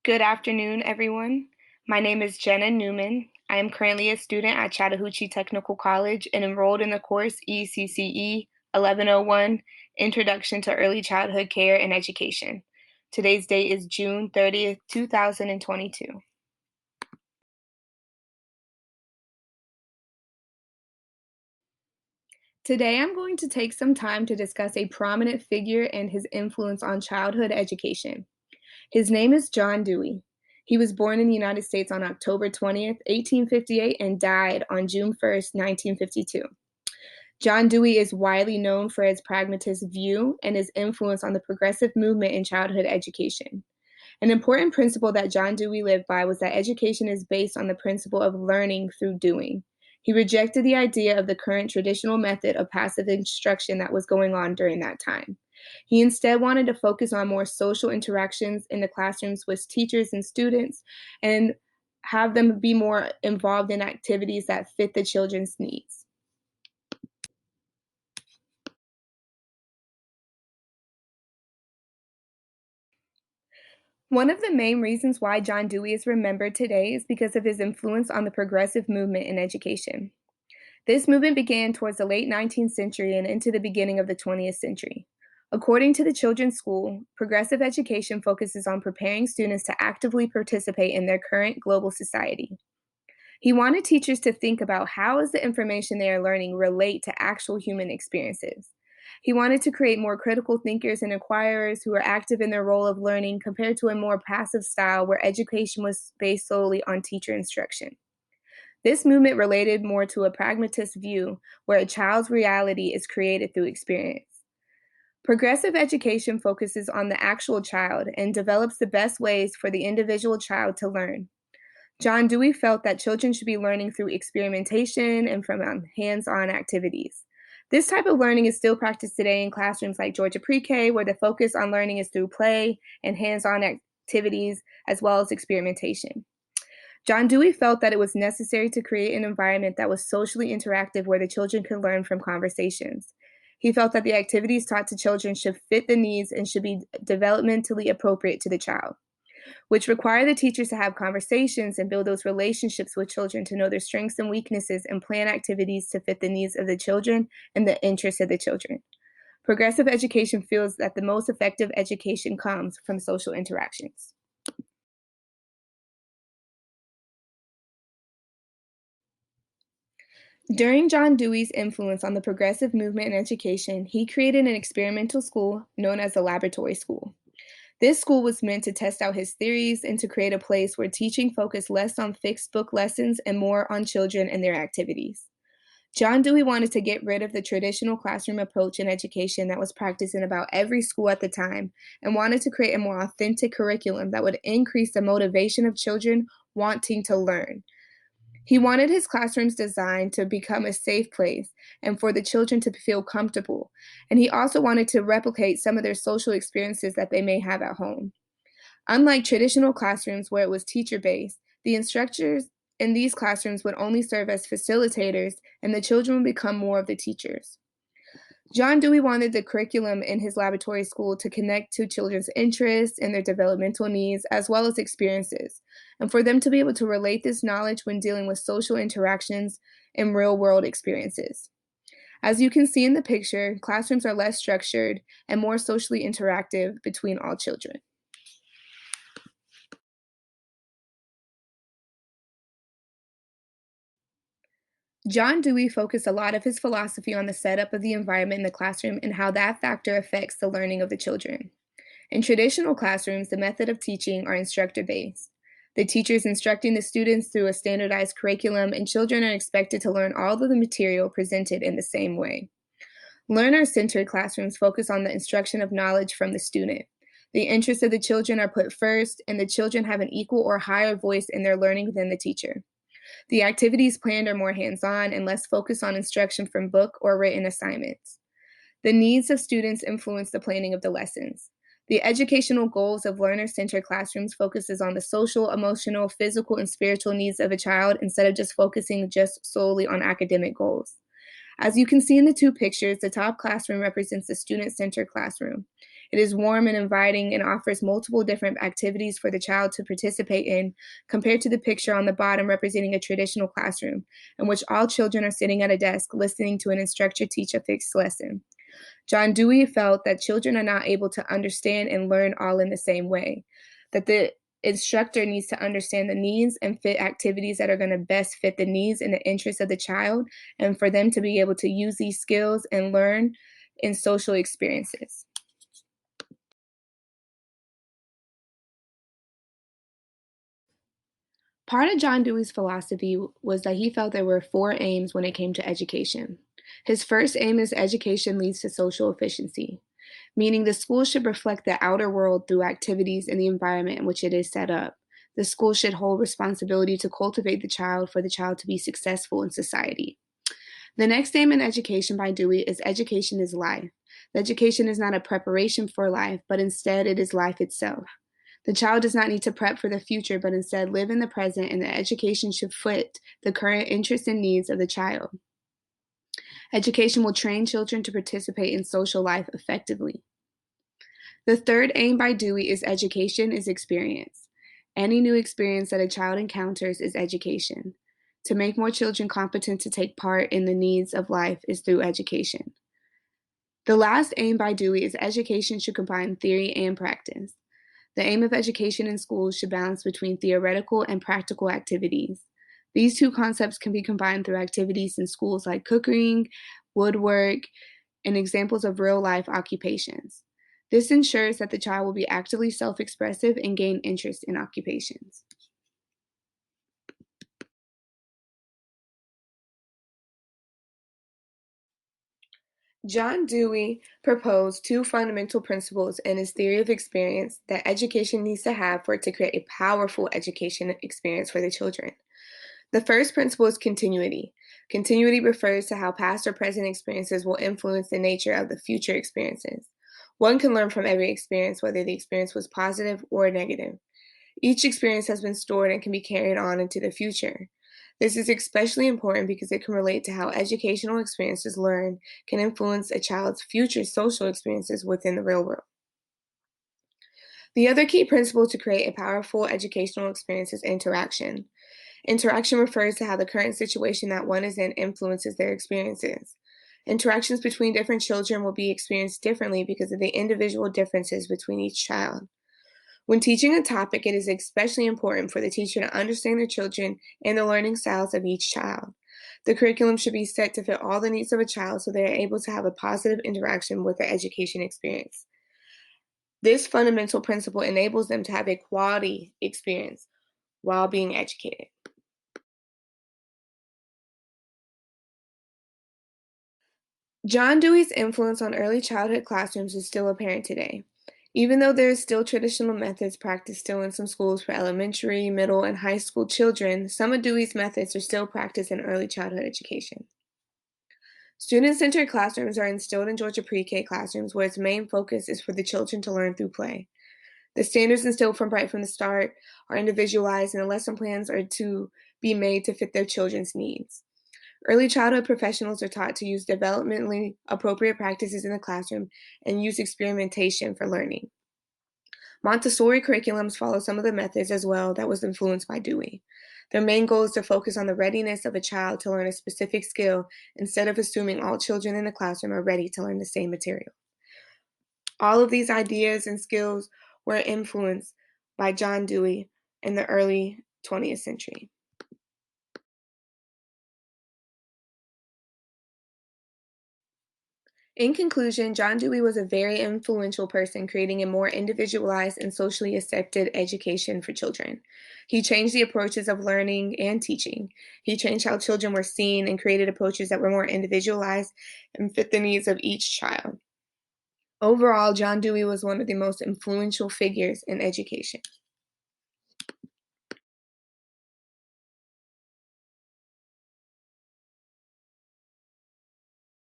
Good afternoon, everyone. My name is Jenna Newman. I am currently a student at Chattahoochee Technical College and enrolled in the course ECCE 1101 Introduction to Early Childhood Care and Education. Today's date is June 30th, 2022. Today, I'm going to take some time to discuss a prominent figure and his influence on childhood education. His name is John Dewey. He was born in the United States on October 20th, 1858, and died on June 1st, 1952. John Dewey is widely known for his pragmatist view and his influence on the progressive movement in childhood education. An important principle that John Dewey lived by was that education is based on the principle of learning through doing. He rejected the idea of the current traditional method of passive instruction that was going on during that time. He instead wanted to focus on more social interactions in the classrooms with teachers and students and have them be more involved in activities that fit the children's needs. One of the main reasons why John Dewey is remembered today is because of his influence on the progressive movement in education. This movement began towards the late 19th century and into the beginning of the 20th century. According to the Children's School, progressive education focuses on preparing students to actively participate in their current global society. He wanted teachers to think about how does the information they are learning relate to actual human experiences. He wanted to create more critical thinkers and inquirers who are active in their role of learning compared to a more passive style where education was based solely on teacher instruction. This movement related more to a pragmatist view where a child's reality is created through experience. Progressive education focuses on the actual child and develops the best ways for the individual child to learn. John Dewey felt that children should be learning through experimentation and from hands-on activities. This type of learning is still practiced today in classrooms like Georgia Pre-K, where the focus on learning is through play and hands-on activities as well as experimentation. John Dewey felt that it was necessary to create an environment that was socially interactive where the children could learn from conversations. He felt that the activities taught to children should fit the needs and should be developmentally appropriate to the child, which require the teachers to have conversations and build those relationships with children to know their strengths and weaknesses and plan activities to fit the needs of the children and the interests of the children. Progressive education feels that the most effective education comes from social interactions. During John Dewey's influence on the progressive movement in education, he created an experimental school known as the laboratory school. This school was meant to test out his theories and to create a place where teaching focused less on fixed book lessons and more on children and their activities. John Dewey wanted to get rid of the traditional classroom approach in education that was practiced in about every school at the time and wanted to create a more authentic curriculum that would increase the motivation of children wanting to learn. He wanted his classrooms designed to become a safe place and for the children to feel comfortable. And he also wanted to replicate some of their social experiences that they may have at home. Unlike traditional classrooms where it was teacher based, the instructors in these classrooms would only serve as facilitators and the children would become more of the teachers. John Dewey wanted the curriculum in his laboratory school to connect to children's interests and their developmental needs as well as experiences, and for them to be able to relate this knowledge when dealing with social interactions and real world experiences. As you can see in the picture, classrooms are less structured and more socially interactive between all children. John Dewey focused a lot of his philosophy on the setup of the environment in the classroom and how that factor affects the learning of the children. In traditional classrooms, the method of teaching are instructor-based. The teacher is instructing the students through a standardized curriculum, and children are expected to learn all of the material presented in the same way. Learner-centered classrooms focus on the instruction of knowledge from the student. The interests of the children are put first, and the children have an equal or higher voice in their learning than the teacher. The activities planned are more hands-on and less focused on instruction from book or written assignments. The needs of students influence the planning of the lessons. The educational goals of learner-centered classrooms focuses on the social, emotional, physical, and spiritual needs of a child instead of just focusing just solely on academic goals. As you can see in the two pictures, the top classroom represents the student-centered classroom. It is warm and inviting and offers multiple different activities for the child to participate in, compared to the picture on the bottom representing a traditional classroom, in which all children are sitting at a desk listening to an instructor teach a fixed lesson. John Dewey felt that children are not able to understand and learn all in the same way, that the instructor needs to understand the needs and fit activities that are going to best fit the needs and the interests of the child, and for them to be able to use these skills and learn in social experiences. Part of John Dewey's philosophy was that he felt there were four aims when it came to education. His first aim is education leads to social efficiency, meaning the school should reflect the outer world through activities and the environment in which it is set up. The school should hold responsibility to cultivate the child for the child to be successful in society. The next aim in education by Dewey is education is life. The education is not a preparation for life, but instead it is life itself. The child does not need to prep for the future, but instead live in the present, and the education should fit the current interests and needs of the child. Education will train children to participate in social life effectively. The third aim by Dewey is education is experience. Any new experience that a child encounters is education. To make more children competent to take part in the needs of life is through education. The last aim by Dewey is education should combine theory and practice. The aim of education in schools should balance between theoretical and practical activities. These two concepts can be combined through activities in schools like cooking, woodwork, and examples of real-life occupations. This ensures that the child will be actively self-expressive and gain interest in occupations. John Dewey proposed two fundamental principles in his theory of experience that education needs to have for it to create a powerful education experience for the children. The first principle is continuity. Continuity refers to how past or present experiences will influence the nature of the future experiences. One can learn from every experience, whether the experience was positive or negative. Each experience has been stored and can be carried on into the future. This is especially important because it can relate to how educational experiences learned can influence a child's future social experiences within the real world. The other key principle to create a powerful educational experience is interaction. Interaction refers to how the current situation that one is in influences their experiences. Interactions between different children will be experienced differently because of the individual differences between each child. When teaching a topic, it is especially important for the teacher to understand the children and the learning styles of each child. The curriculum should be set to fit all the needs of a child so they are able to have a positive interaction with their education experience. This fundamental principle enables them to have a quality experience while being educated. John Dewey's influence on early childhood classrooms is still apparent today. Even though there is still traditional methods practiced still in some schools for elementary, middle, and high school children, some of Dewey's methods are still practiced in early childhood education. Student-centered classrooms are instilled in Georgia pre-K classrooms where its main focus is for the children to learn through play. The standards instilled from right from the start are individualized and the lesson plans are to be made to fit their children's needs. Early childhood professionals are taught to use developmentally appropriate practices in the classroom and use experimentation for learning. Montessori curriculums follow some of the methods as well that was influenced by Dewey. Their main goal is to focus on the readiness of a child to learn a specific skill instead of assuming all children in the classroom are ready to learn the same material. All of these ideas and skills were influenced by John Dewey in the early 20th century. In conclusion, John Dewey was a very influential person creating a more individualized and socially accepted education for children. He changed the approaches of learning and teaching. He changed how children were seen and created approaches that were more individualized and fit the needs of each child. Overall, John Dewey was one of the most influential figures in education.